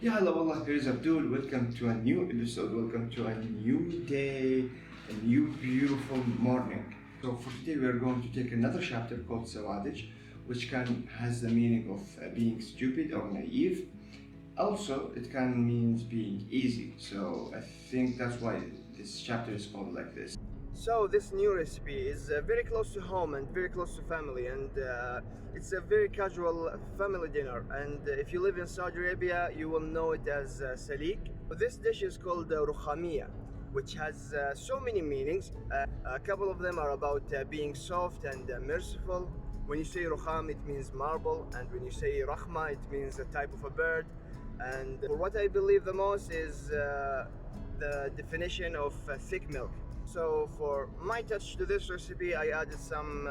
Yeah, hello, Allah, here is Abdul. Welcome to a new episode. Welcome to a new day, a new beautiful morning. So for today, we are going to take another chapter called Sawadij, which can has the meaning of being stupid or naive. Also, it can means being easy. So I think that's why this chapter is called like this. So this new recipe is very close to home and very close to family, and it's a very casual family dinner. And if you live in Saudi Arabia, you will know it as salik. This dish is called Rokhameyya, which has so many meanings. A couple of them are about being soft and merciful. When you say Rokham, it means marble, and when you say Rakhma, it means a type of a bird. And for what I believe the most is the definition of thick milk. So for my touch to this recipe, I added some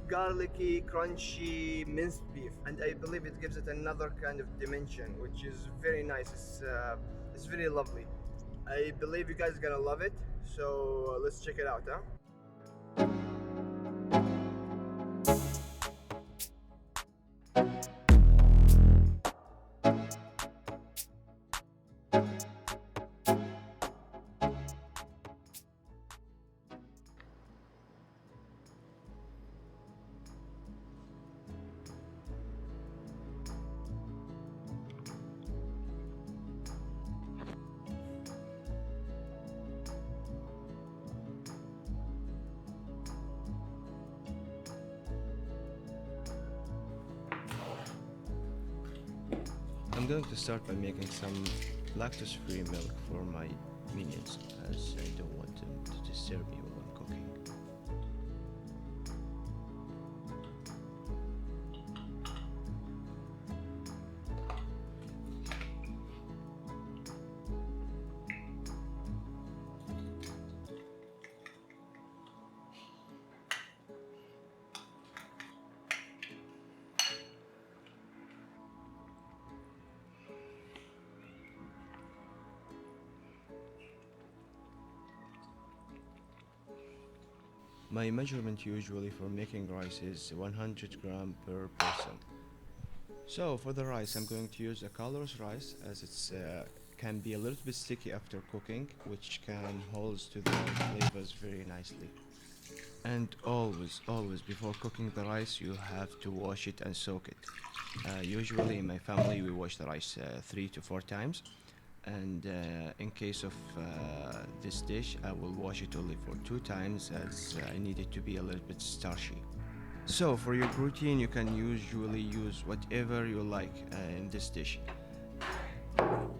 garlicky, crunchy minced beef, and I believe it gives it another kind of dimension, which is very nice. It's very lovely. I believe you guys are gonna love it. So let's check it out, huh? I'm going to start by making some lactose-free milk for my minions, as I don't want them to disturb me while I'm cooking. My measurement usually for making rice is 100 gram per person. So for the rice, I'm going to use a colorless rice, as it's can be a little bit sticky after cooking, which can hold to the flavors very nicely. And always before cooking the rice, you have to wash it and soak it. Usually in my family, we wash the rice 3 to 4 times, and in case of this dish, I will wash it only for 2 times, as I need it to be a little bit starchy. So for your protein, you can usually use whatever you like in this dish.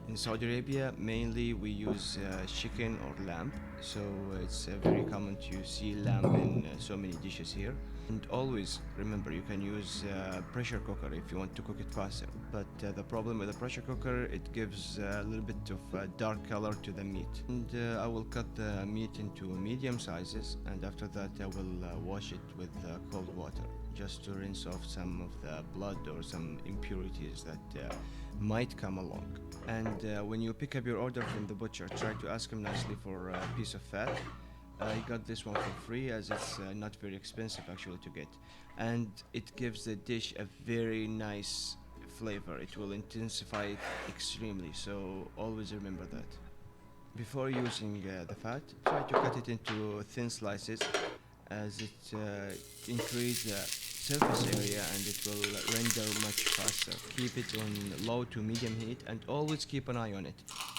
In Saudi Arabia, mainly we use chicken or lamb, so it's very common to see lamb in so many dishes here. And always remember, you can use pressure cooker if you want to cook it faster. But the problem with the pressure cooker, it gives a little bit of dark color to the meat. And I will cut the meat into medium sizes, and after that I will wash it with cold water, just to rinse off some of the blood or some impurities that might come along. And when you pick up your order from the butcher, try to ask him nicely for a piece of fat. I got this one for free, as it's not very expensive actually to get, and it gives the dish a very nice flavor. It will intensify it extremely, so always remember that. Before using the fat, try to cut it into thin slices, as it increase the surface area and it will render much faster. Keep it on low to medium heat, and always keep an eye on it.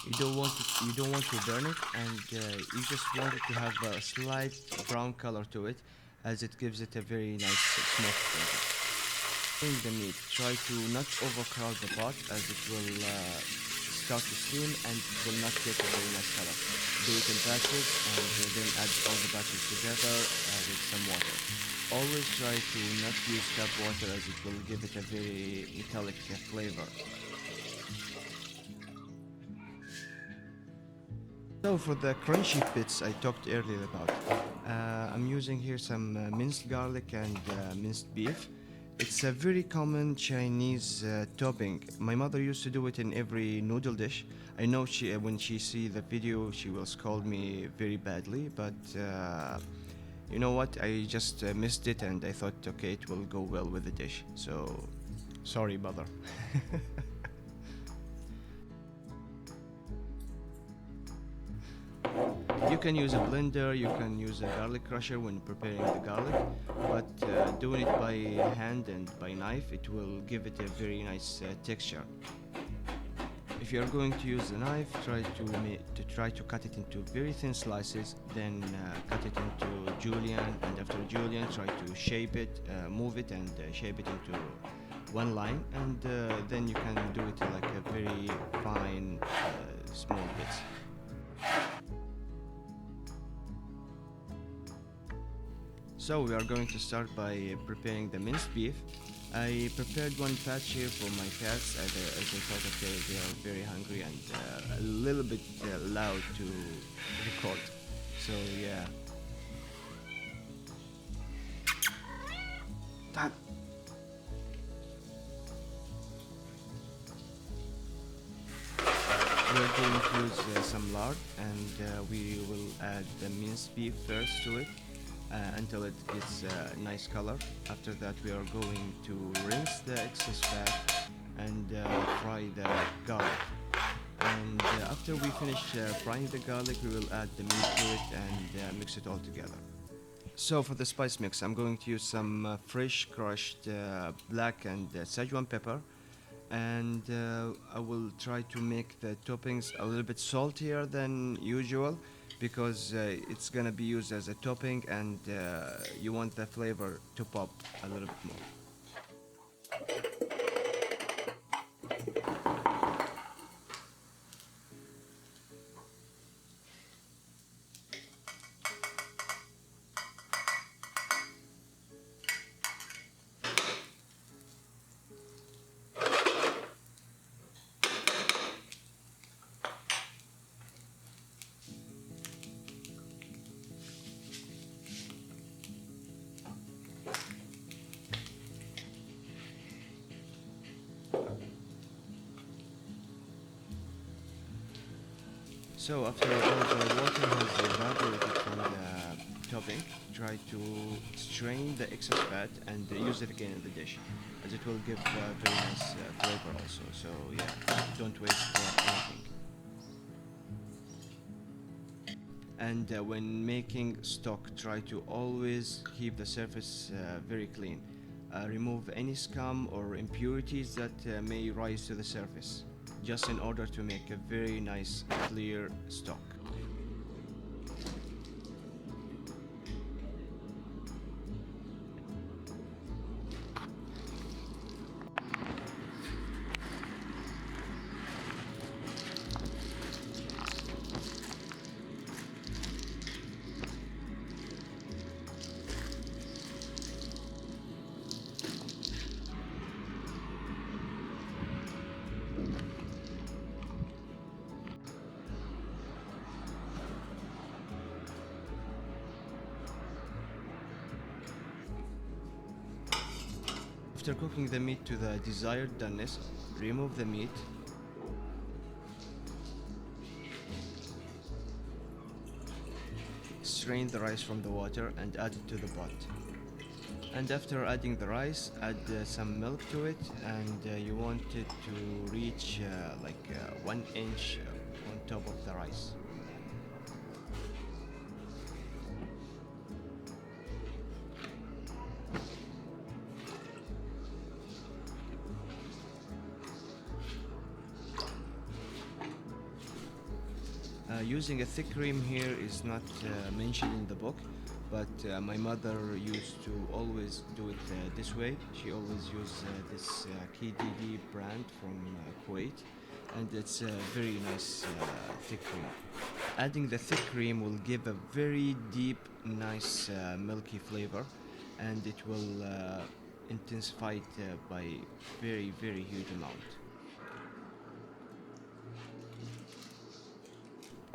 You don't want to burn it, and you just want it to have a slight brown color to it, as it gives it a very nice smoke flavor. In the meat, try to not overcrowd the pot, as it will start to steam and it will not get a very nice color. Do it in batches, and then add all the batches together with some water. Always try to not use tap water, as it will give it a very metallic flavor. So for the crunchy bits I talked earlier about, I'm using here some minced garlic and minced beef. It's a very common Chinese topping. My mother used to do it in every noodle dish. I know when she see the video, she will scold me very badly, but you know what? I just missed it, and I thought, okay, it will go well with the dish. So, sorry, mother. can use a blender, you can use a garlic crusher when preparing the garlic, but doing it by hand and by knife, it will give it a very nice texture. If you are going to use the knife, try to cut it into very thin slices, then cut it into julienne, and after julienne, try to shape it, move it, and shape it into one line, and then you can do it like a very fine, small bits. So we are going to start by preparing the minced beef. I prepared one patch here for my cats as I thought, okay, they are very hungry and a little bit loud to record. So yeah. Dad. We're going to use some lard, and we will add the minced beef first to it. Until it gets a nice color. After that, we are going to rinse the excess fat and fry the garlic. And after we finish frying the garlic, we will add the meat to it and mix it all together. So for the spice mix, I'm going to use some fresh crushed black and Szechuan pepper, and I will try to make the toppings a little bit saltier than usual, because it's gonna be used as a topping, and you want the flavor to pop a little bit more. So after all the water has evaporated from the topping, try to strain the excess fat and use it again in the dish, as it will give a very nice flavor also. So yeah, don't waste anything. And when making stock, try to always keep the surface very clean. Remove any scum or impurities that may rise to the surface, just in order to make a very nice clear stock. After cooking the meat to the desired doneness, remove the meat. Strain the rice from the water and add it to the pot. And after adding the rice, add some milk to it, and you want it to reach 1 inch on top of the rice. Using a thick cream here is not mentioned in the book, but my mother used to always do it this way. She always used this KDD brand from Kuwait, and it's a very nice thick cream. Adding the thick cream will give a very deep, nice milky flavor, and it will intensify it by very huge amount.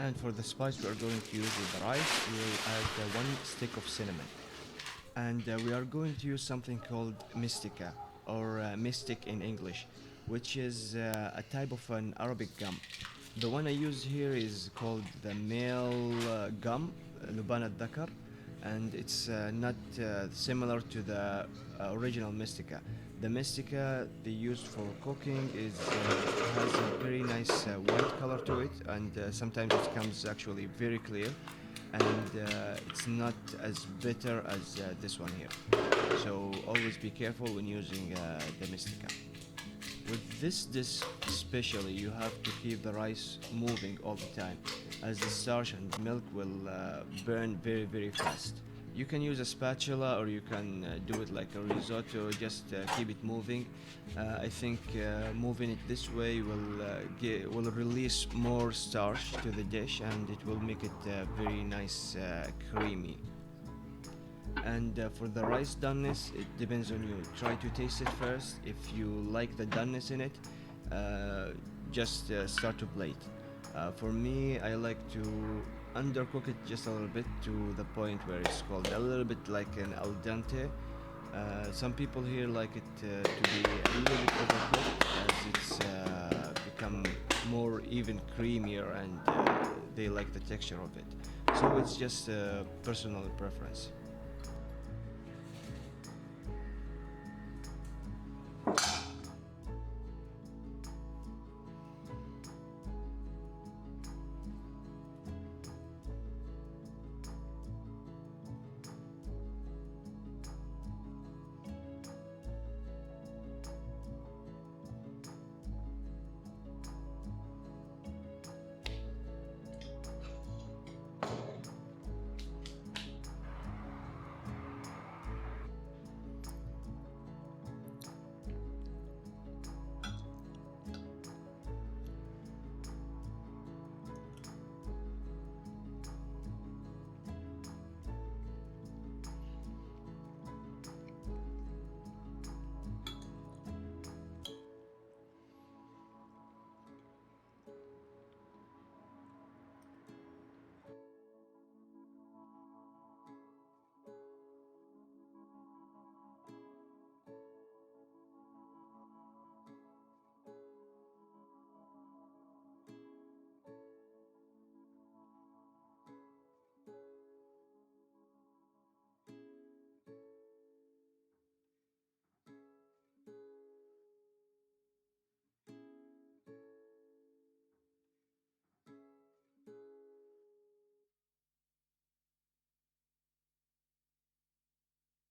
And for the spice we are going to use with the rice, we will add 1 stick of cinnamon. And we are going to use something called mystica, or mystic in English, which is a type of an Arabic gum. The one I use here is called the male gum, Luban al-Dakar, and it's not similar to the original mystica. The mystica they used for cooking has a very nice white color to it, and sometimes it comes actually very clear. and it's not as bitter as this one here. So always be careful when using Domestica. With this dish especially, you have to keep the rice moving all the time, as the starch and milk will burn very fast. You can use a spatula, or you can do it like a risotto, just keep it moving. I think moving it this way will release more starch to the dish, and it will make it very nice creamy. And for the rice doneness, it depends on you. Try to taste it first. If you like the doneness in it, just start to plate. For me, I like to undercook it just a little bit to the point where it's called a little bit like an al dente. Some people here like it to be a little bit overcooked, as it's become more even creamier, and they like the texture of it. So it's just personal preference.